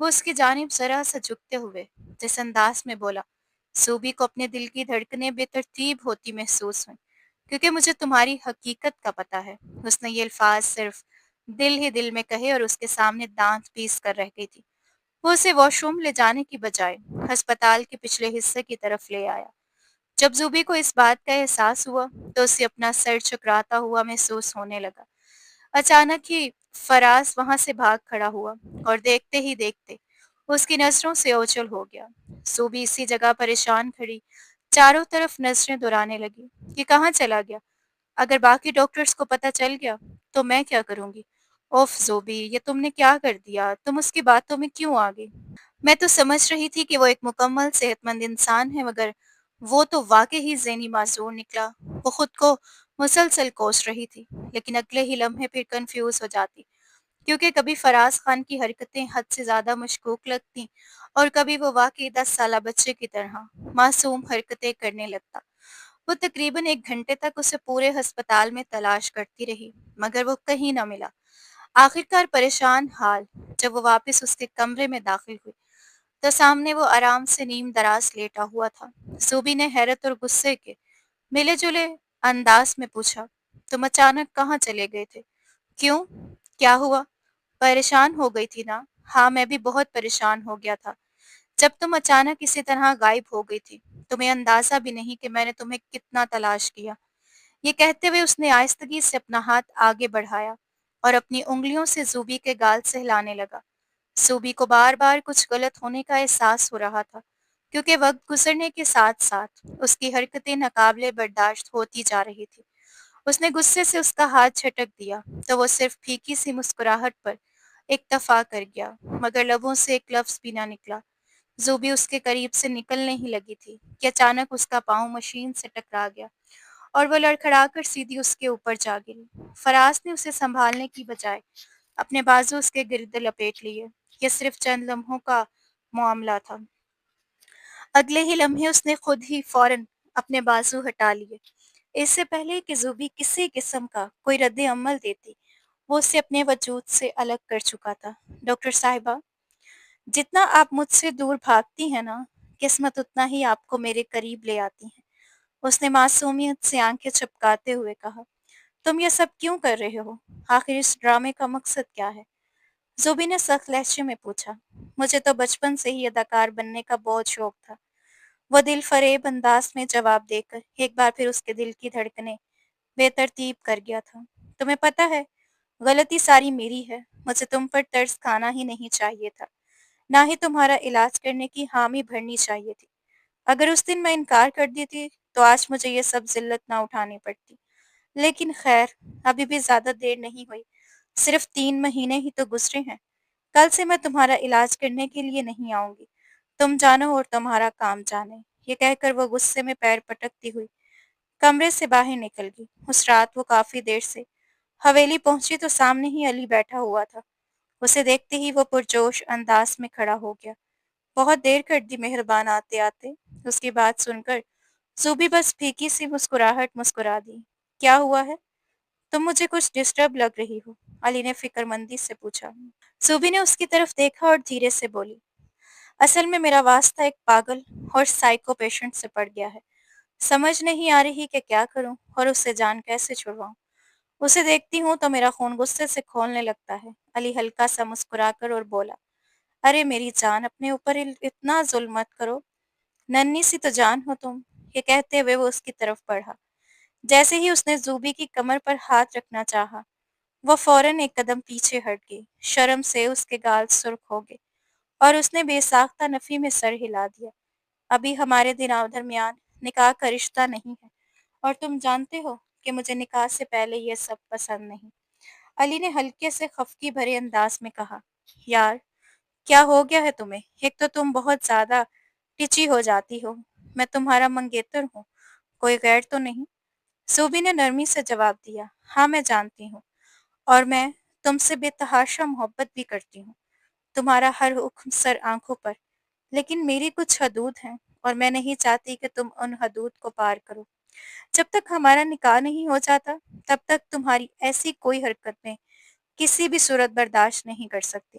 وہ اس کی جانب ذرا سا جھکتے ہوئے جس انداز میں بولا، سوبی کو اپنے دل کی دھڑکنیں بے ترتیب ہوتی محسوس ہوئیں، کیونکہ مجھے تمہاری حقیقت کا پتہ ہے۔ اس نے یہ الفاظ صرف دل ہی دل میں کہے اور اس کے سامنے دانت پیس کر رہ گئی تھی۔ وہ اسے واش روم لے جانے کی بجائے ہسپتال کے پچھلے حصے کی طرف لے آیا۔ جب زوبی کو اس بات کا احساس ہوا تو اسے اپنا سر چکراتا ہوا محسوس ہونے لگا۔ اچانک ہی فراز وہاں سے بھاگ کھڑا ہوا اور دیکھتے ہی دیکھتے اس کی نظروں سے اوجھل ہو گیا۔ زوبی اسی جگہ پریشان کھڑی چاروں طرف نظریں دوڑانے لگی کہ کہاں چلا گیا۔ اگر باقی ڈاکٹرز کو پتہ چل گیا تو میں کیا کروں گی؟ اوف زوبی، یہ تم نے کیا کر دیا؟ تم اس کی باتوں میں کیوں آ گئی؟ میں تو سمجھ رہی تھی کہ وہ ایک مکمل صحت مند انسان ہے، مگر وہ تو واقعی ذہنی معذور نکلا۔ وہ خود کو مسلسل کوس رہی تھی، لیکن اگلے ہی لمحے پھر کنفیوز ہو جاتی، کیونکہ کبھی فراز خان کی حرکتیں حد سے زیادہ مشکوک لگتیں اور کبھی وہ واقعی 10 سالہ بچے کی طرح معصوم حرکتیں کرنے لگتا۔ وہ تقریباً 1 گھنٹے تک اسے پورے ہسپتال میں تلاش کرتی رہی، مگر وہ کہیں نہ ملا۔ آخرکار پریشان حال جب وہ واپس اس کے کمرے میں داخل ہوئی تو سامنے وہ آرام سے نیم دراز لیٹا ہوا تھا۔ زوبی نے حیرت اور غصے کے ملے جلے انداز میں پوچھا، تم اچانک کہاں چلے گئے تھے؟ کیوں؟ کیا ہوا؟ پریشان ہو گئی تھی نا؟ ہاں، میں بھی بہت پریشان ہو گیا تھا جب تم اچانک اسی طرح غائب ہو گئی تھی۔ تمہیں اندازہ بھی نہیں کہ میں نے تمہیں کتنا تلاش کیا۔ یہ کہتے ہوئے اس نے آہستگی سے اپنا ہاتھ آگے بڑھایا اور اپنی انگلیوں سے زوبی کے گال سے ہلانے لگا۔ زوبی کو بار بار کچھ غلط ہونے کا احساس ہو رہا تھا، کیونکہ وقت گزرنے کے ساتھ ساتھ اس کی حرکتیں ناقابل برداشت ہوتی جا رہی تھی۔ اس نے غصے سے اس کا ہاتھ جھٹک دیا تو وہ صرف پھیکی سی مسکراہٹ پر اکتفا کر گیا، مگر لبوں سے ایک لفظ بھی نہ نکلا۔ زوبی اس کے قریب سے نکلنے ہی لگی تھی کہ اچانک اس کا پاؤں مشین سے ٹکرا گیا اور وہ لڑکھڑا کر سیدھی اس کے اوپر جا گری۔ فراز نے اسے سنبھالنے کی بجائے اپنے بازو اس کے گرد لپیٹ لیے۔ یہ صرف چند لمحوں کا معاملہ تھا۔ اگلے ہی لمحے اس نے خود ہی فوراً اپنے بازو ہٹا لیے۔ اس سے پہلے کہ زوبی کسی قسم کا کوئی رد عمل دیتی، وہ اسے اپنے وجود سے الگ کر چکا تھا۔ ڈاکٹر صاحبہ، جتنا آپ مجھ سے دور بھاگتی ہیں نا، قسمت اتنا ہی آپ کو میرے قریب لے آتی ہے۔ اس نے معصومیت سے آنکھیں چپکاتے ہوئے کہا، تم یہ سب کیوں کر رہے ہو؟ آخر اس ڈرامے کا مقصد کیا ہے؟ زوبی نے سخت لہجے میں پوچھا۔ مجھے تو بچپن سے ہی اداکار بننے کا بہت شوق تھا، وہ دل فریب انداز میں جواب دے کر ایک بار پھر اس کے دل کی دھڑکنیں بے ترتیب کر گیا تھا۔ تمہیں پتہ ہے، غلطی ساری میری ہے، مجھے تم پر ترس کھانا ہی نہیں چاہیے تھا، نہ ہی تمہارا علاج کرنے کی حامی بھرنی چاہیے تھی۔ اگر اس دن میں انکار کر دیتی تو آج مجھے یہ سب ذلت نہ اٹھانی پڑتی۔ لیکن خیر، ابھی بھی زیادہ دیر نہیں ہوئی، صرف 3 مہینے ہی تو گزرے ہیں۔ کل سے میں تمہارا علاج کرنے کے لیے نہیں آؤں گی، تم جانو اور تمہارا کام جانے۔ یہ کہہ کر وہ غصے میں پیر پٹکتی ہوئی کمرے سے باہر نکل گئی۔ اس رات وہ کافی دیر سے حویلی پہنچی تو سامنے ہی علی بیٹھا ہوا تھا۔ اسے دیکھتے ہی وہ پرجوش انداز میں کھڑا ہو گیا۔ بہت دیر کر دی مہربان آتے آتے۔ اس کی بات سن کر زوبی بس پھیکی سی مسکراہٹ مسکرا دی۔ کیا ہوا ہے؟ تم مجھے کچھ ڈسٹرب لگ رہی ہو، علی نے فکر مندی سے پوچھا۔ زوبی نے اس کی طرف دیکھا اور دھیرے سے بولی، اصل میں میرا واسطہ ایک پاگل اور سائیکو پیشنٹ سے پڑ گیا ہے۔ سمجھ نہیں آ رہی کہ کیا کروں اور اس سے جان کیسے چھڑواؤں۔ اسے دیکھتی ہوں تو میرا خون غصے سے کھولنے لگتا ہے۔ علی ہلکا سا مسکرا کر اور بولا، ارے میری جان، اپنے اوپر اتنا ظلم مت کرو، ننھی سی تو جان ہو تم۔ یہ کہتے ہوئے وہ اس کی طرف بڑھا۔ جیسے ہی اس نے زوبی کی کمر پر ہاتھ رکھنا چاہا، وہ فوراً ایک قدم پیچھے ہٹ گئی۔ شرم سے اس کے گال سرخ ہو گئے اور اس نے بے ساختہ نفی میں سر ہلا دیا۔ ابھی ہمارے درمیان نکاح کا رشتہ نہیں ہے، اور تم جانتے ہو کہ مجھے نکاح سے پہلے یہ سب پسند نہیں۔ علی نے ہلکے سے خفگی بھرے انداز میں کہا، یار کیا ہو گیا ہے تمہیں؟ ایک تو تم بہت زیادہ ٹچی ہو جاتی ہو، میں تمہارا منگیتر ہوں، کوئی غیر تو نہیں؟ صوبی نے نرمی سے جواب دیا، ہاں میں جانتی ہوں، اور میں تم سے بے تحاشا محبت بھی کرتی ہوں، تمہارا ہر حکم سر آنکھوں پر، لیکن میری کچھ حدود ہیں اور میں نہیں چاہتی کہ تم ان حدود کو پار کرو۔ جب تک ہمارا نکاح نہیں ہو جاتا تب تک تمہاری ایسی کوئی حرکت میں کسی بھی صورت برداشت نہیں کر سکتی۔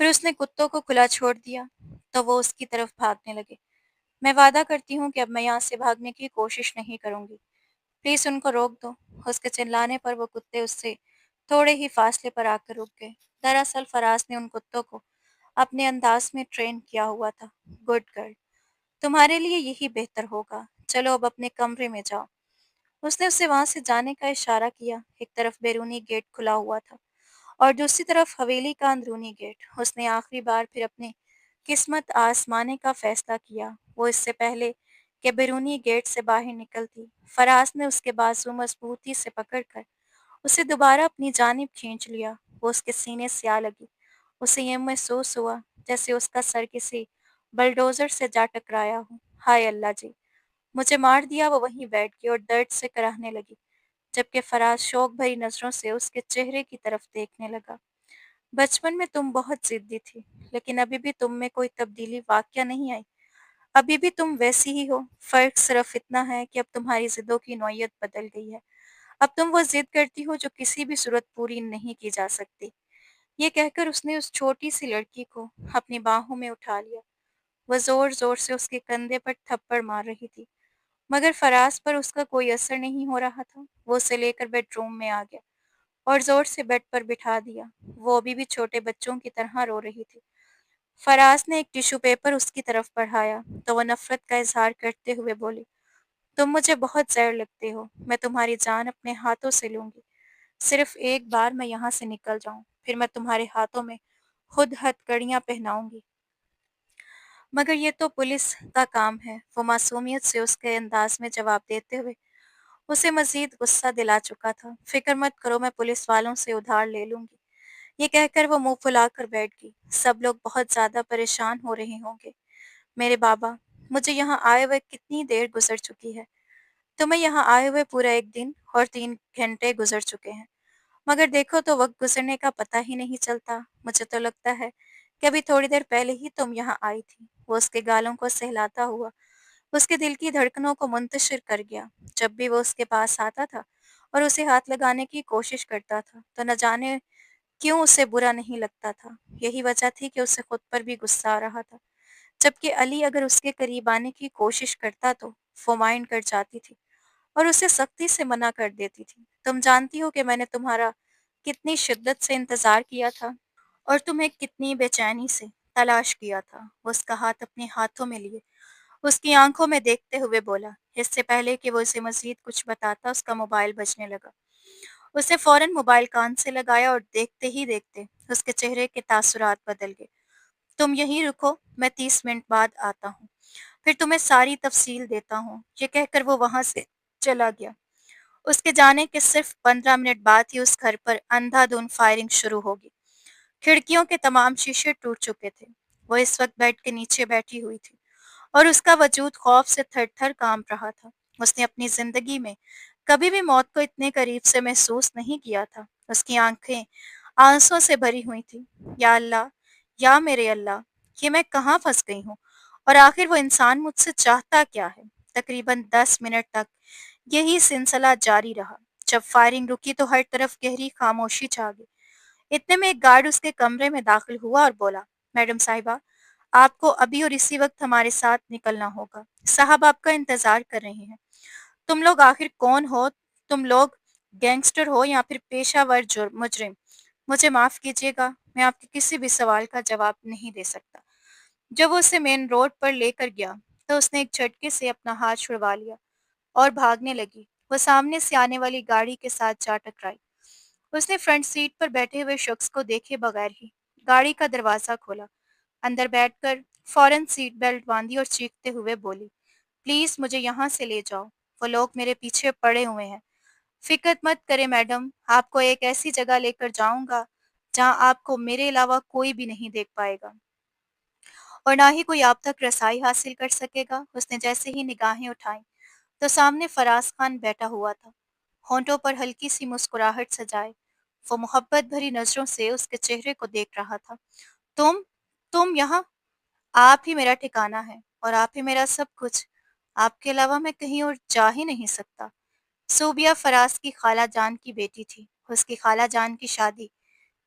پھر اس نے کتوں کو کھلا چھوڑ دیا تو وہ اس کی طرف بھاگنے لگے۔ میں وعدہ کرتی ہوں کہ اب میں یہاں سے بھاگنے کی کوشش نہیں کروں گی۔ پلیز ان کو روک دو۔ اس کے چلانے پر وہ کتے اس سے تھوڑے ہی فاصلے پر آ کر رک گئے۔ دراصل فراز نے ان کتوں کو اپنے انداز میں ٹرین کیا ہوا تھا۔ گڈ گرل، تمہارے لیے یہی بہتر ہوگا، چلو اب اپنے کمرے میں جاؤ۔ اس نے اسے وہاں سے جانے کا اشارہ کیا۔ ایک طرف بیرونی گیٹ کھلا ہوا تھا اور دوسری طرف حویلی کا اندرونی گیٹ۔ اس نے آخری بار پھر اپنی قسمت آزمانے کا فیصلہ کیا۔ وہ اس سے پہلے کہ بیرونی گیٹ سے باہر نکلتی، فراز نے اس کے بازو مضبوطی سے پکڑ کر اسے دوبارہ اپنی جانب کھینچ لیا۔ وہ اس کے سینے سے آ لگی۔ اسے یہ محسوس ہوا جیسے اس کا سر کسی بلڈوزر سے جا ٹکرایا ہو۔ ہائے اللہ جی، مجھے مار دیا۔ وہ وہیں بیٹھ گئی اور درد سے کراہنے لگی، جبکہ فراز شوق بھری نظروں سے اس کے چہرے کی طرف دیکھنے لگا۔ بچپن میں تم بہت ضدی تھی، لیکن ابھی بھی تم میں کوئی تبدیلی واقع نہیں آئی۔ ابھی بھی تم ویسی ہی ہو، فرق صرف اتنا ہے کہ اب تمہاری ضدوں کی نوعیت بدل گئی ہے۔ اب تم وہ ضد کرتی ہو جو کسی بھی صورت پوری نہیں کی جا سکتی۔ یہ کہہ کر اس نے اس چھوٹی سی لڑکی کو اپنی باہوں میں اٹھا لیا۔ وہ زور زور سے اس کے کندھے پر تھپڑ مار رہی تھی، مگر فراز پر اس کا کوئی اثر نہیں ہو رہا تھا۔ وہ اسے لے کر بیڈ روم میں آ گیا اور زور سے بیڈ پر بٹھا دیا۔ وہ ابھی بھی چھوٹے بچوں کی طرح رو رہی تھی۔ فراز نے ایک ٹیشو پیپر اس کی طرف بڑھایا تو وہ نفرت کا اظہار کرتے ہوئے بولی، تم مجھے بہت زہر لگتے ہو، میں تمہاری جان اپنے ہاتھوں سے لوں گی۔ صرف ایک بار میں یہاں سے نکل جاؤں، پھر میں تمہارے ہاتھوں میں خود ہتھ کڑیاں پہناؤں گی۔ مگر یہ تو پولیس کا کام ہے، وہ معصومیت سے اس کے انداز میں جواب دیتے ہوئے اسے مزید غصہ دلا چکا تھا۔ فکر مت کرو، میں پولیس والوں سے ادھار لے لوں گی۔ یہ کہہ کر وہ منہ پھلا کر بیٹھ گئی۔ سب لوگ بہت زیادہ پریشان ہو رہے ہوں گے۔ میرے بابا، مجھے یہاں آئے ہوئے کتنی دیر گزر چکی ہے؟ تمہیں یہاں آئے ہوئے پورا ایک دن اور 3 گھنٹے گزر چکے ہیں، مگر دیکھو تو وقت گزرنے کا پتہ ہی نہیں چلتا۔ مجھے تو لگتا ہے کہ ابھی تھوڑی دیر پہلے ہی تم یہاں آئی تھی۔ وہ اس کے گالوں کو سہلاتا ہوا اس کے دل کی دھڑکنوں کو منتشر کر گیا۔ جب بھی وہ اس کے پاس آتا تھا اور اسے ہاتھ لگانے کی کوشش کرتا تھا تو نہ جانے کیوں اسے برا نہیں لگتا تھا۔ یہی وجہ تھی کہ اسے خود پر بھی غصہ آ رہا تھا، جبکہ علی اگر اس کے قریب آنے کی کوشش کرتا تو وہ مائنڈ کر جاتی تھی اور اسے سختی سے منع کر دیتی تھی۔ تم جانتی ہو کہ میں نے تمہارا کتنی شدت سے انتظار کیا تھا اور تمہیں کتنی بے چینی سے تلاش کیا تھا۔ وہ اس کا ہاتھ اپنے ہاتھوں میں لیے اس کی آنکھوں میں دیکھتے ہوئے بولا۔ اس سے پہلے کہ وہ اسے مزید کچھ بتاتا اس کا موبائل بجنے لگا۔ اس نے فوراً موبائل کان سے لگایا اور دیکھتے ہی دیکھتے اس کے چہرے کے تاثرات بدل گئے۔ تم یہیں رکو، میں 30 منٹ بعد آتا ہوں، پھر تمہیں ساری تفصیل دیتا ہوں۔ یہ کہہ کر وہ وہاں سے چلا گیا۔ اس کے جانے کے صرف 15 منٹ بعد ہی اس گھر پر اندھا دھند فائرنگ شروع ہوگی۔ کھڑکیوں کے تمام شیشے ٹوٹ چکے تھے۔ وہ اس وقت بیڈ کے نیچے بیٹھی ہوئی تھی اور اس کا وجود خوف سے تھر تھر کانپ رہا تھا۔ اس نے اپنی زندگی میں کبھی بھی موت کو اتنے قریب سے محسوس نہیں کیا تھا۔ اس کی آنکھیں آنسوں سے بھری ہوئی تھی۔ یا اللہ، یا میرے اللہ، یہ میں کہاں پھنس گئی ہوں اور آخر وہ انسان مجھ سے چاہتا کیا ہے؟ تقریباً 10 منٹ تک یہی سلسلہ جاری رہا۔ جب فائرنگ رکی تو ہر طرف گہری خاموشی چھا گئی۔ اتنے میں ایک گارڈ اس کے کمرے میں داخل ہوا اور بولا، میڈم صاحبہ، آپ کو ابھی اور اسی وقت ہمارے ساتھ نکلنا ہوگا۔ صاحب آپ کا انتظار کر رہے ہیں۔ تم لوگ آخر کون ہو؟ تم لوگ گینگسٹر ہو یا پھر پیشہ ور مجرم؟ مجھے معاف کیجیے گا، میں آپ کے کسی بھی سوال کا جواب نہیں دے سکتا۔ جب وہ اسے مین روڈ پر لے کر گیا تو اس نے ایک جھٹکے سے اپنا ہاتھ چھڑوا لیا اور بھاگنے لگی۔ وہ سامنے سے آنے والی گاڑی کے ساتھ جا ٹکرائی۔ اس نے فرنٹ سیٹ پر بیٹھے ہوئے شخص کو دیکھے بغیر ہی گاڑی کا دروازہ کھولا، اندر بیٹھ کر فوراً سیٹ بیلٹ باندھی اور چیختے ہوئے بولی، پلیز مجھے یہاں سے لے جاؤ، وہ لوگ میرے پیچھے پڑے ہوئے ہیں۔ فکر مت کریں میڈم، آپ کو ایک ایسی جگہ لے کر جاؤں گا جہاں آپ کو میرے علاوہ کوئی بھی نہیں دیکھ پائے گا اور نہ ہی کوئی آپ تک رسائی حاصل کر سکے گا۔ اس نے جیسے ہی نگاہیں اٹھائیں تو سامنے فراز خان بیٹھا ہوا تھا، ہونٹوں پر ہلکی سی مسکراہٹ سجائے۔ وہ محبت بھری نظروں سے اس کے چہرے کو دیکھ رہا تھا۔ تم تم یہاں؟ آپ ہی میرا ٹھکانہ ہے اور آپ ہی میرا سب کچھ۔ آپ کے علاوہ میں کہیں اور جا ہی نہیں سکتا۔ صوبیہ فراز کی خالہ جان کی بیٹی تھی۔ اس کی خالہ جان کی شادی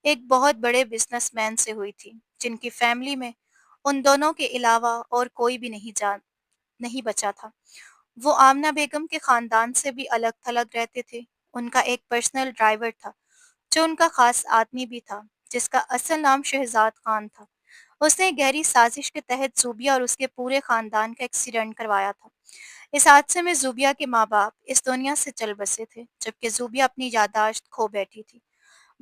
ایک بہت بڑے بزنس مین سے ہوئی تھی۔ جن کی فیملی میں ان دونوں کے علاوہ اور کوئی بھی نہیں بچا تھا۔ وہ آمنہ بیگم کے خاندان سے بھی الگ تھلگ رہتے تھے۔ ان کا ایک پرسنل ڈرائیور تھا جو ان کا خاص آدمی بھی تھا، جس کا اصل نام شہزاد خان تھا۔ اس نے ایک گہری سازش کے تحت زوبیہ اور اس کے پورے خاندان کا ایکسیڈنٹ کروایا تھا۔ اس حادثے میں زوبیہ کے ماں باپ اس دنیا سے چل بسے تھے، جبکہ زوبیہ اپنی یادداشت کھو بیٹھی تھی۔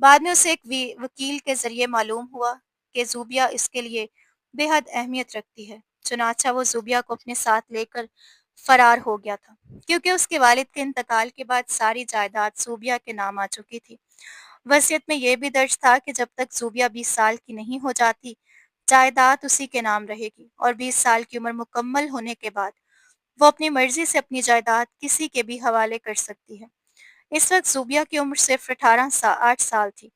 بعد میں اسے ایک وکیل کے ذریعے معلوم ہوا کہ زوبیہ اس کے لیے بے حد اہمیت رکھتی ہے۔ چنانچہ وہ زوبیہ کو اپنے ساتھ لے کر فرار ہو گیا تھا، کیونکہ اس کے والد کے انتقال کے بعد ساری جائیداد زوبیہ کے نام آ چکی تھی۔ وصیت میں یہ بھی درج تھا کہ جب تک زوبیہ 20 سال کی نہیں ہو جاتی، جائیداد اسی کے نام رہے گی، اور 20 سال کی عمر مکمل ہونے کے بعد وہ اپنی مرضی سے اپنی جائیداد کسی کے بھی حوالے کر سکتی ہے۔ اس وقت زوبیہ کی عمر صرف 8 سال تھی۔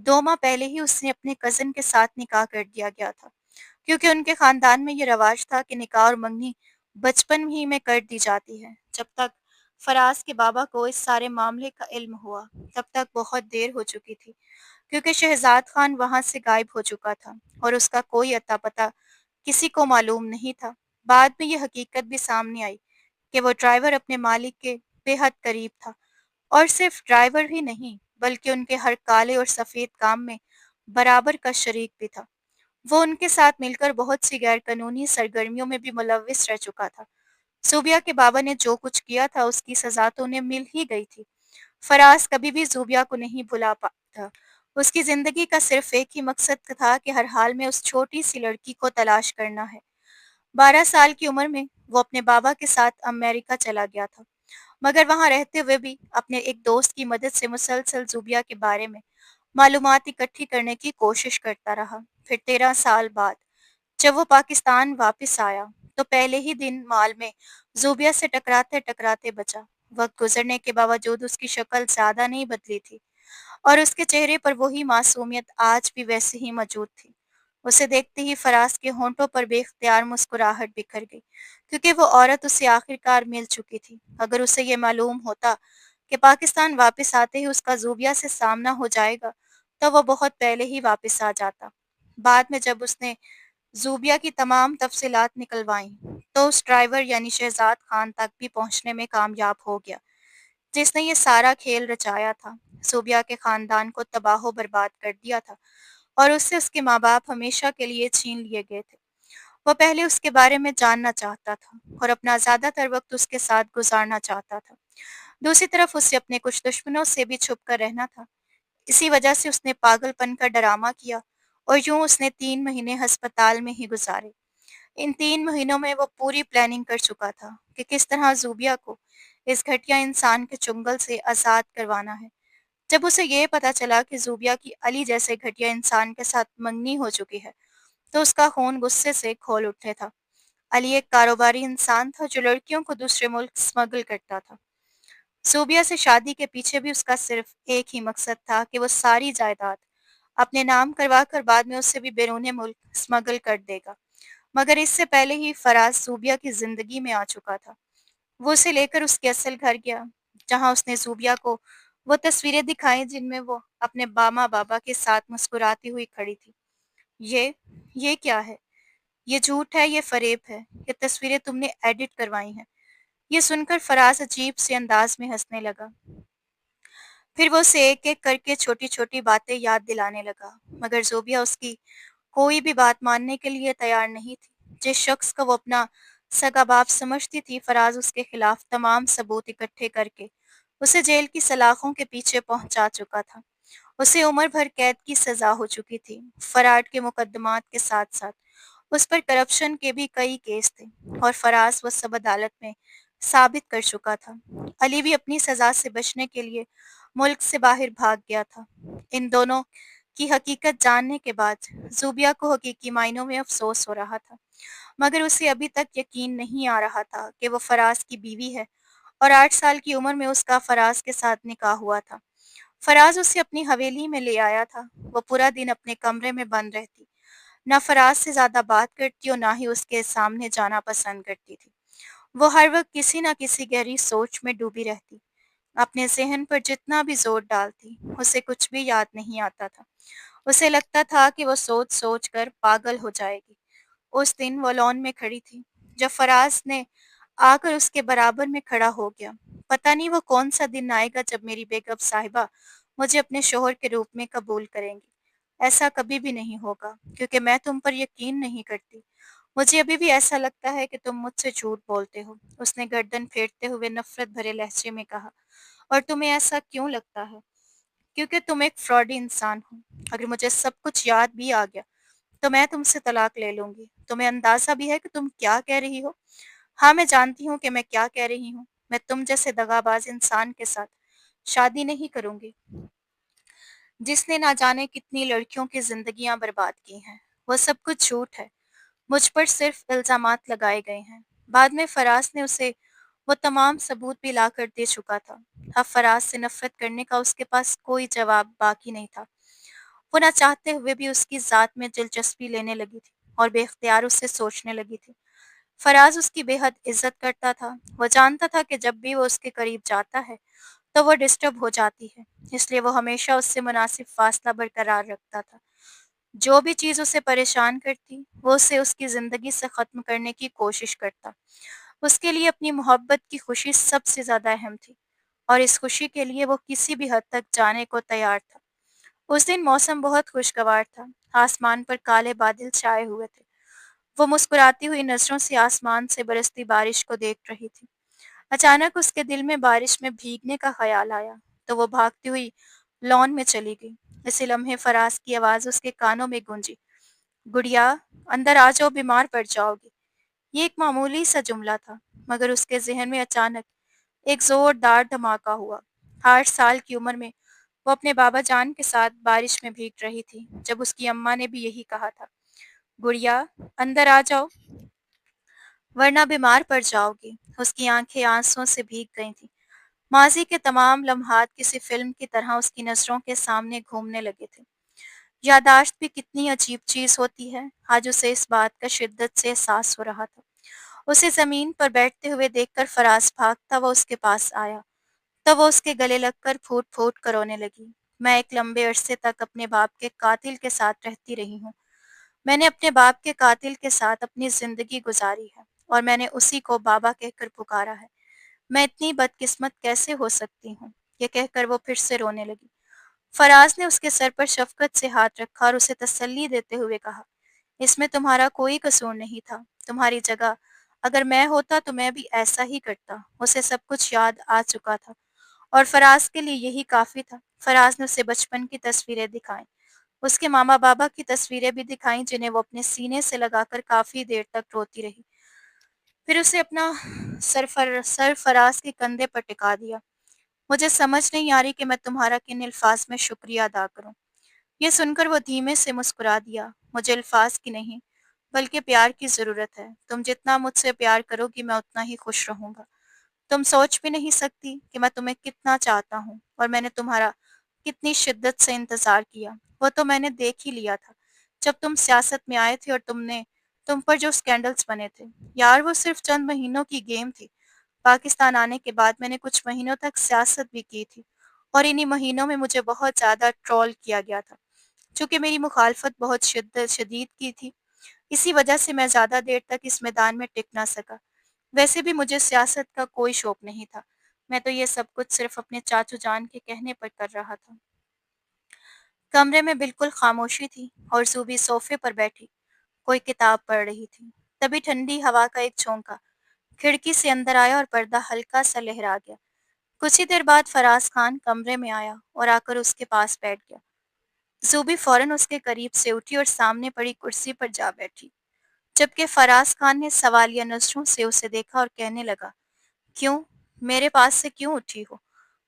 2 ماہ پہلے ہی اس نے اپنے کزن کے ساتھ نکاح کر دیا گیا تھا، کیونکہ ان کے خاندان میں یہ رواج تھا کہ نکاح اور منگنی بچپن ہی میں کر دی جاتی ہے۔ جب تک فراز کے بابا کو اس سارے معاملے کا علم ہوا، تب تک بہت دیر ہو چکی تھی، کیونکہ شہزاد خان وہاں سے غائب ہو چکا تھا اور اس کا کوئی اتا پتہ کسی کو معلوم نہیں تھا۔ بعد میں یہ حقیقت بھی سامنے آئی کہ وہ ڈرائیور اپنے مالک کے بے حد قریب تھا، اور صرف ڈرائیور ہی نہیں بلکہ ان کے ہر کالے اور سفید کام میں برابر کا شریک بھی تھا۔ وہ ان کے ساتھ مل کر بہت سی غیر قانونی سرگرمیوں میں بھی ملوث رہ چکا تھا۔ زوبیہ کے بابا نے جو کچھ کیا تھا اس کی سزا تو انہیں مل ہی گئی تھی۔ فراز کبھی بھی زوبیہ کو نہیں بھلا پاتا تھا۔ اس کی زندگی کا صرف ایک ہی مقصد تھا کہ ہر حال میں اس چھوٹی سی لڑکی کو تلاش کرنا ہے۔ 12 سال کی عمر میں وہ اپنے بابا کے ساتھ امریکہ چلا گیا تھا، مگر وہاں رہتے ہوئے بھی اپنے ایک دوست کی مدد سے مسلسل زوبیہ کے بارے میں معلومات اکٹھی کرنے کی کوشش کرتا رہا۔ پھر 13 سال بعد جب وہ پاکستان واپس آیا تو پہلے ہی دن مال میں زوبیہ سے ٹکراتے ٹکراتے بچا۔ وقت گزرنے کے باوجود اس کی شکل زیادہ نہیں بدلی تھی، اور اس کے چہرے پر وہی معصومیت آج بھی ویسے ہی موجود تھی۔ اسے دیکھتے ہی فراز کے ہونٹوں پر بے اختیار مسکراہٹ بکھر گئی، کیونکہ وہ عورت اسے آخرکار مل چکی تھی۔ اگر اسے یہ معلوم ہوتا کہ پاکستان واپس آتے ہی اس کا زوبیہ سے سامنا ہو جائے گا، تو وہ بہت پہلے ہی واپس آ جاتا۔ بعد میں جب اس نے زوبیہ کی تمام تفصیلات نکلوائیں تو اس ڈرائیور یعنی شہزاد خان تک بھی پہنچنے میں کامیاب ہو گیا، جس نے یہ سارا کھیل رچایا تھا، زوبیہ کے خاندان کو تباہ و برباد کر دیا تھا، اور اس سے اس کے ماں باپ ہمیشہ کے لیے چھین لیے گئے تھے۔ وہ پہلے اس کے بارے میں جاننا چاہتا تھا اور اپنا زیادہ تر وقت اس کے ساتھ گزارنا چاہتا تھا۔ دوسری طرف اسے اپنے کچھ دشمنوں سے بھی چھپ کر رہنا تھا۔ اسی وجہ سے اس نے پاگل پن کا ڈرامہ کیا، اور یوں اس نے 3 مہینے ہسپتال میں ہی گزارے۔ ان 3 مہینوں میں وہ پوری پلاننگ کر چکا تھا کہ کس طرح زوبیہ کو اس گھٹیا انسان کے چنگل سے آزاد کروانا ہے۔ جب اسے یہ پتا چلا کہ زوبیہ کی علی جیسے گھٹیا انسان کے ساتھ منگنی ہو چکی ہے، تو اس کا خون غصے سے کھول اٹھے تھا۔ علی ایک کاروباری انسان تھا جو لڑکیوں کو دوسرے ملک سمگل کرتا تھا۔ زوبیہ سے شادی کے پیچھے بھی اس کا صرف ایک ہی مقصد تھا کہ وہ ساری جائیداد اپنے نام کروا کر بعد میں اسے بھی بیرون ملک سمگل کر دے گا۔ مگر اس سے پہلے ہی فراز زوبیہ کی زندگی میں آ چکا تھا۔ وہ اسے لے کر اس کے اصل گھر گیا، جہاں اس نے زوبیہ کو وہ تصویریں دکھائیں جن میں وہ اپنے ماں بابا کے ساتھ مسکراتی ہوئی کھڑی تھی۔ یہ یہ کیا ہے؟ یہ جھوٹ ہے، یہ فریب ہے، یہ تصویریں تم نے ایڈٹ کروائی ہیں۔ یہ سن کر فراز عجیب سے انداز میں ہنسنے لگا۔ پھر وہ اسے ایک ایک کر کے چھوٹی چھوٹی باتیں یاد دلانے لگا، مگر زوبیہ اس کی کوئی بھی بات ماننے کے لیے تیار نہیں تھی۔ جس شخص کو وہ اپنا سگا باپ سمجھتی تھی، فراز اس کے خلاف تمام ثبوت اکٹھے کر کے اسے جیل کی سلاخوں کے پیچھے پہنچا چکا تھا۔ اسے عمر بھر قید کی سزا ہو چکی تھی۔ فراڈ کے مقدمات کے ساتھ ساتھ اس پر کرپشن کے بھی کئی کیس تھے، اور فراز وہ سب عدالت میں ثابت کر چکا تھا۔ علی بھی اپنی سزا سے بچنے کے لیے ملک سے باہر بھاگ گیا تھا۔ ان دونوں کی حقیقت جاننے کے بعد زوبیہ کو حقیقی معنوں میں افسوس ہو رہا تھا، مگر اسے ابھی تک یقین نہیں آ رہا تھا کہ وہ فراز کی بیوی ہے، اور 8 سال کی عمر میں اس کا فراز کے ساتھ نکاح ہوا تھا۔ فراز اسے اپنی حویلی میں لے آیا تھا۔ وہ پورا دن اپنے کمرے میں بند رہتی، نہ فراز سے زیادہ بات کرتی اور نہ ہی اس کے سامنے جانا پسند کرتی تھی۔ وہ ہر وقت کسی نہ کسی گہری سوچ میں ڈوبی رہتی، اپنے ذہن پر جتنا بھی زور ڈالتی اسے کچھ بھی یاد نہیں آتا تھا۔ اسے لگتا تھا کہ وہ سوچ سوچ کر پاگل ہو جائے گی۔ اس دن وہ لان میں کھڑی تھی جب فراز نے آ کر اس کے برابر میں کھڑا ہو گیا۔ پتہ نہیں وہ کون سا دن آئے گا جب میری بیگم صاحبہ مجھے اپنے شوہر کے روپ میں قبول کریں گی۔ ایسا کبھی بھی نہیں ہوگا کیونکہ میں تم پر یقین نہیں کرتی۔ مجھے ابھی بھی ایسا لگتا ہے کہ تم مجھ سے جھوٹ بولتے ہو، اس نے گردن پھیرتے ہوئے نفرت بھرے لہجے میں کہا۔ اور تمہیں ایسا کیوں لگتا ہے؟ کیونکہ تم ایک فراڈی انسان ہو۔ اگر مجھے سب کچھ یاد بھی آ گیا تو میں تم سے طلاق لے لوں گی۔ تمہیں اندازہ بھی ہے کہ تم کیا کہہ رہی ہو؟ ہاں، میں جانتی ہوں کہ میں کیا کہہ رہی ہوں۔ میں تم جیسے دغاباز انسان کے ساتھ شادی نہیں کروں گی جس نے نہ جانے کتنی لڑکیوں کی زندگیاں برباد کی ہیں۔ وہ سب کچھ جھوٹ ہے۔ مجھ پر صرف الزامات لگائے گئے ہیں۔ بعد میں فراز نے اسے وہ تمام ثبوت بھی لا کر دے چکا تھا۔ اب فراز سے نفرت کرنے کا اس کے پاس کوئی جواب باقی نہیں تھا۔ وہ نہ چاہتے ہوئے بھی اس کی ذات میں دلچسپی لینے لگی تھی اور بے اختیار اس سے سوچنے لگی تھی۔ فراز اس کی بے حد عزت کرتا تھا۔ وہ جانتا تھا کہ جب بھی وہ اس کے قریب جاتا ہے تو وہ ڈسٹرب ہو جاتی ہے، اس لیے وہ ہمیشہ اس سے مناسب فاصلہ برقرار رکھتا تھا۔ جو بھی چیز اسے پریشان کرتی وہ اسے اس کی زندگی سے ختم کرنے کی کوشش کرتا۔ اس کے لیے اپنی محبت کی خوشی سب سے زیادہ اہم تھی اور اس خوشی کے لیے وہ کسی بھی حد تک جانے کو تیار تھا۔ اس دن موسم بہت خوشگوار تھا۔ آسمان پر کالے بادل چھائے ہوئے تھے۔ وہ مسکراتی ہوئی نظروں سے آسمان سے برستی بارش کو دیکھ رہی تھی۔ اچانک اس کے دل میں بارش میں بھیگنے کا خیال آیا تو وہ بھاگتی ہوئی لان میں چلی گئی۔ اسی لمحے فراز کی آواز اس کے کانوں میں گونجی، گڑیا، اندر آ جاؤ، بیمار پڑ جاؤ گی۔ یہ ایک معمولی سا جملہ تھا مگر اس کے ذہن میں اچانک ایک زوردار دھماکہ ہوا۔ 8 سال کی عمر میں وہ اپنے بابا جان کے ساتھ بارش میں بھیگ رہی تھی جب اس کی اماں نے بھی یہی کہا تھا، گڑیا، اندر آ جاؤ ورنہ بیمار پڑ جاؤ گی۔ اس کی آنکھیں آنسوں سے بھیگ گئی تھیں۔ ماضی کے تمام لمحات کسی فلم کی طرح اس کی نظروں کے سامنے گھومنے لگے تھے۔ یادداشت بھی کتنی عجیب چیز ہوتی ہے۔ آج اسے اس بات کا شدت سے احساس ہو رہا تھا۔ اسے زمین پر بیٹھتے ہوئے دیکھ کر فراز بھاگتا وہ اس کے پاس آیا تو وہ اس کے گلے لگ کر پھوٹ پھوٹ کر رونے لگی۔ میں ایک لمبے عرصے تک اپنے باپ کے قاتل کے ساتھ رہتی رہی ہوں۔ میں نے اپنے باپ کے قاتل کے ساتھ اپنی زندگی گزاری ہے اور میں نے اسی کو بابا کہہ کر پکارا ہے۔ میں اتنی بدقسمت کیسے ہو سکتی ہوں؟ یہ کہہ کر وہ پھر سے رونے لگی۔ فراز نے اس کے سر پر شفقت سے ہاتھ رکھا اور اسے تسلی دیتے ہوئے کہا، اس میں تمہارا کوئی قصور نہیں تھا۔ تمہاری جگہ اگر میں ہوتا تو میں بھی ایسا ہی کرتا۔ اسے سب کچھ یاد آ چکا تھا اور فراز کے لیے یہی کافی تھا۔ فراز نے اسے بچپن کی تصویریں دکھائیں، اس کے ماما بابا کی تصویریں بھی دکھائیں جنہیں وہ اپنے سینے سے لگا کر کافی دیر تک روتی رہی۔ پھر اسے اپنا سر فراز کے کندھے پر ٹکا دیا۔ مجھے سمجھ نہیں آ رہی کہ میں تمہارا کن الفاظ میں شکریہ ادا کروں۔ یہ سن کر وہ دھیمے سے مسکرا دیا۔ مجھے الفاظ کی نہیں بلکہ پیار کی ضرورت ہے۔ تم جتنا مجھ سے پیار کرو گی میں اتنا ہی خوش رہوں گا۔ تم سوچ بھی نہیں سکتی کہ میں تمہیں کتنا چاہتا ہوں اور میں نے تمہارا کتنی شدت سے انتظار کیا۔ وہ تو میں نے دیکھ ہی لیا تھا جب تم سیاست میں آئے تھے اور تم پر جو سکینڈلز بنے تھے۔ یار وہ صرف چند مہینوں کی گیم تھی۔ پاکستان آنے کے بعد میں نے کچھ مہینوں تک سیاست بھی کی تھی اور انہی مہینوں میں مجھے بہت زیادہ ٹرول کیا گیا تھا۔ چونکہ میری مخالفت بہت شدید کی تھی، اسی وجہ سے میں زیادہ دیر تک اس میدان میں ٹک نہ سکا۔ ویسے بھی مجھے سیاست کا کوئی شوق نہیں تھا۔ میں تو یہ سب کچھ صرف اپنے چاچو جان کے کہنے پر کر رہا تھا۔ کمرے میں بالکل خاموشی تھی اور زوبی صوفے پر بیٹھی کوئی کتاب پڑھ رہی تھی۔ تبھی ٹھنڈی ہوا کا ایک جھونکا کھڑکی سے اندر آیا اور پردہ ہلکا سا لہرا گیا۔ کچھ ہی دیر بعد فراز خان کمرے میں آیا اور آ کر اس کے پاس بیٹھ گیا۔ زوبی فوراً اس کے قریب سے اٹھی اور سامنے پڑی کرسی پر جا بیٹھی، جبکہ فراز خان نے سوالیہ نظروں سے اسے دیکھا اور کہنے لگا، کیوں؟ میرے پاس سے کیوں اٹھی ہو؟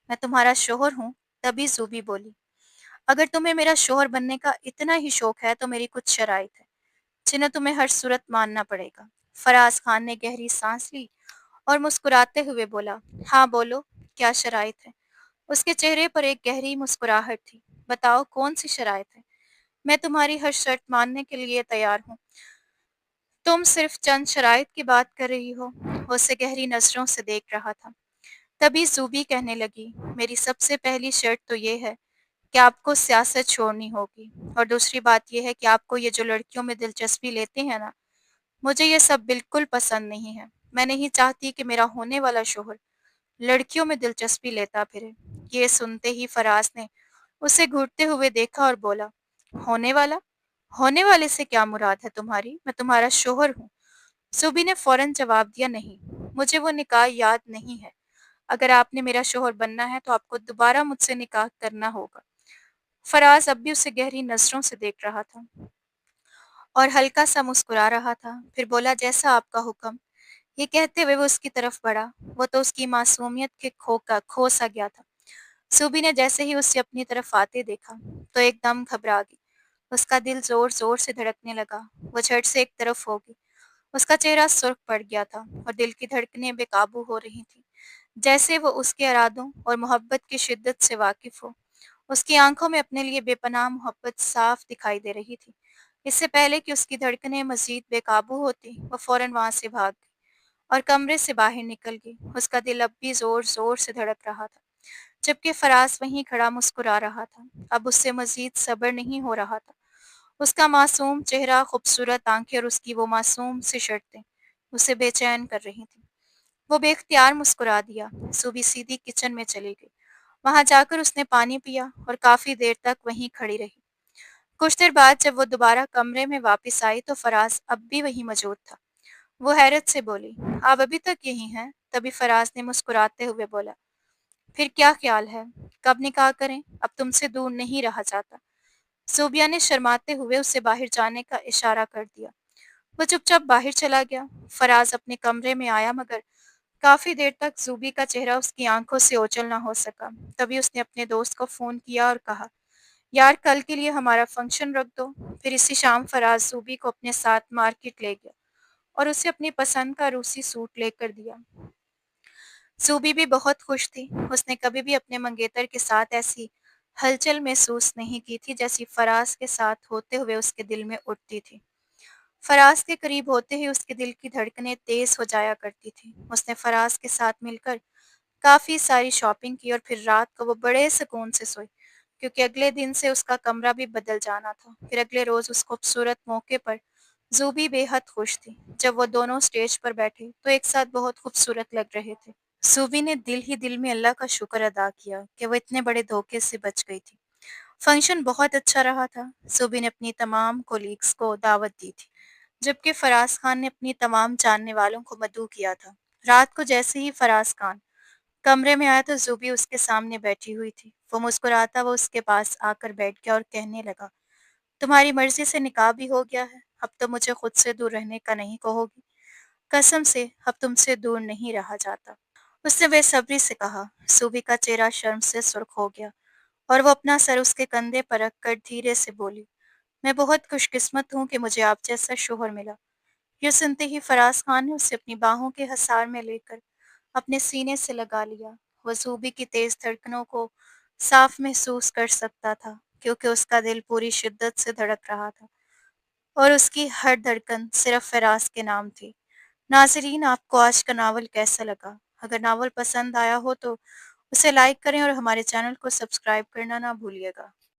میں تمہارا شوہر ہوں۔ تبھی زوبی بولی، اگر تمہیں میرا شوہر بننے کا اتنا ہی شوق ہے تو میری کچھ شرائط ہے جنہیں تمہیں ہر صورت ماننا پڑے گا۔ فراز خان نے گہری سانس لی اور مسکراتے ہوئے بولا، ہاں بولو، کیا شرائط ہے؟ اس کے چہرے پر ایک گہری مسکراہٹ تھی۔ بتاؤ کون سی شرائط ہے؟ میں تمہاری ہر شرط ماننے کے لیے تیار ہوں۔ تم صرف چند شرائط کی بات کر رہی ہو۔ وہ اسے گہری نظروں سے دیکھ رہا تھا۔ تبھی زوبی کہنے لگی، میری سب سے پہلی شرط تو یہ ہے کہ آپ کو سیاست چھوڑنی ہوگی، اور دوسری بات یہ ہے کہ آپ کو یہ جو لڑکیوں میں دلچسپی لیتے ہیں نا، مجھے یہ سب بالکل پسند نہیں ہے۔ میں نہیں چاہتی کہ میرا ہونے والا شوہر لڑکیوں میں دلچسپی لیتا پھرے۔ یہ سنتے ہی فراز نے اسے گھورتے ہوئے دیکھا اور بولا، ہونے والا؟ ہونے والے سے کیا مراد ہے تمہاری؟ میں تمہارا شوہر ہوں۔ صوبی نے فوراً جواب دیا، نہیں، مجھے وہ نکاح یاد نہیں ہے۔ اگر آپ نے میرا شوہر بننا ہے تو آپ کو دوبارہ مجھ سے نکاح کرنا ہوگا۔ فراز اب بھی اسے گہری نظروں سے دیکھ رہا تھا اور ہلکا سا مسکرا رہا تھا، پھر بولا، جیسا آپ کا حکم۔ یہ کہتے ہوئے وہ اس کی طرف بڑھا، وہ تو اس کی معصومیت کے کھو سا گیا تھا۔ صوبی نے جیسے ہی اسے اپنی طرف آتے دیکھا تو ایک دم گھبرا گئی۔ اس کا دل زور زور سے دھڑکنے لگا، وہ جھٹ سے ایک طرف ہو گئی۔ اس کا چہرہ سرخ پڑ گیا تھا اور دل کی دھڑکنیں بے قابو ہو رہی تھیں، جیسے وہ اس کے ارادوں اور محبت کی شدت سے واقف ہو۔ اس کی آنکھوں میں اپنے لیے بے پناہ محبت صاف دکھائی دے رہی تھی۔ اس سے پہلے کہ اس کی دھڑکنیں مزید بے قابو ہوتی، وہ فوراً وہاں سے بھاگ گئی اور کمرے سے باہر نکل گئی۔ اس کا دل اب بھی زور زور سے دھڑک رہا تھا، جبکہ فراز وہیں کھڑا مسکرا رہا تھا۔ اب اس سے مزید صبر نہیں ہو رہا تھا۔ اس کا معصوم چہرہ، خوبصورت آنکھیں اور اس کی وہ معصوم سی شرطیں اسے بے چین کر رہی تھیں۔ وہ بے اختیار مسکرا دیا۔ صوبی سیدھی کچن میں چلی گئی۔ وہاں جا کر اس نے پانی پیا اور کافی دیر تک وہیں کھڑی رہی۔ کچھ دیر بعد جب وہ دوبارہ کمرے میں واپس آئی تو فراز اب بھی وہیں موجود تھا۔ وہ حیرت سے بولی، آپ ابھی تک یہی ہیں؟ تبھی فراز نے مسکراتے ہوئے بولا، پھر کیا خیال ہے؟ کب نکاح کریں؟ اب تم سے دور نہیں رہا جاتا۔ صوبیہ نے شرماتے ہوئے اسے باہر جانے کا اشارہ کر دیا۔ وہ چپ چاپ باہر چلا گیا۔ فراز اپنے کمرے میں آیا مگر کافی دیر تک زوبی کا چہرہ اس کی آنکھوں سے اوجھل نہ ہو سکا۔ تبھی اس نے اپنے دوست کو فون کیا اور کہا، یار کل کے لیے ہمارا فنکشن رکھ دو۔ پھر اسی شام فراز زوبی کو اپنے ساتھ مارکیٹ لے گیا اور اسے اپنی پسند کا روسی سوٹ لے کر دیا۔ زوبی بھی بہت خوش تھی۔ اس نے کبھی بھی اپنے منگیتر کے ساتھ ایسی ہلچل محسوس نہیں کی تھی جیسی فراز کے ساتھ ہوتے ہوئے اس کے دل میں اٹھتی تھی۔ فراز کے قریب ہوتے ہی اس کے دل کی دھڑکنیں تیز ہو جایا کرتی تھی۔ اس نے فراز کے ساتھ مل کر کافی ساری شاپنگ کی اور پھر رات کو وہ بڑے سکون سے سوئی، کیونکہ اگلے دن سے اس کا کمرہ بھی بدل جانا تھا۔ پھر اگلے روز اس خوبصورت موقع پر زوبی بے حد خوش تھی۔ جب وہ دونوں سٹیج پر بیٹھے تو ایک ساتھ بہت خوبصورت لگ رہے تھے۔ زوبی نے دل ہی دل میں اللہ کا شکر ادا کیا کہ وہ اتنے بڑے دھوکے سے بچ گئی تھی۔ فنکشن بہت اچھا رہا تھا۔ زوبی نے اپنی تمام کولیگز کو دعوت دی تھی، جبکہ فراز خان نے اپنی تمام جاننے والوں کو مدعو کیا تھا۔ رات کو جیسے ہی فراز خان کمرے میں آیا تو زوبی اس کے سامنے بیٹھی ہوئی تھی۔ وہ مسکراتا وہ اس کے پاس آ کر بیٹھ گیا اور کہنے لگا، تمہاری مرضی سے نکاح بھی ہو گیا ہے، اب تو مجھے خود سے دور رہنے کا نہیں کہو گی؟ قسم سے اب تم سے دور نہیں رہا جاتا، اس نے بے صبری سے کہا۔ زوبی کا چہرہ شرم سے سرخ ہو گیا اور وہ اپنا سر اس کے کندھے پر رکھ کر دھیرے سے بولی، میں بہت خوش قسمت ہوں کہ مجھے آپ جیسا شوہر ملا۔ یہ سنتے ہی فراز خان نے اسے اپنی باہوں کے حصار میں لے کر اپنے سینے سے لگا لیا۔ وہ زوبی کی تیز دھڑکنوں کو صاف محسوس کر سکتا تھا، کیونکہ اس کا دل پوری شدت سے دھڑک رہا تھا اور اس کی ہر دھڑکن صرف فراز کے نام تھی۔ ناظرین، آپ کو آج کا ناول کیسا لگا؟ اگر ناول پسند آیا ہو تو اسے لائک کریں اور ہمارے چینل کو سبسکرائب کرنا نہ بھولیے گا۔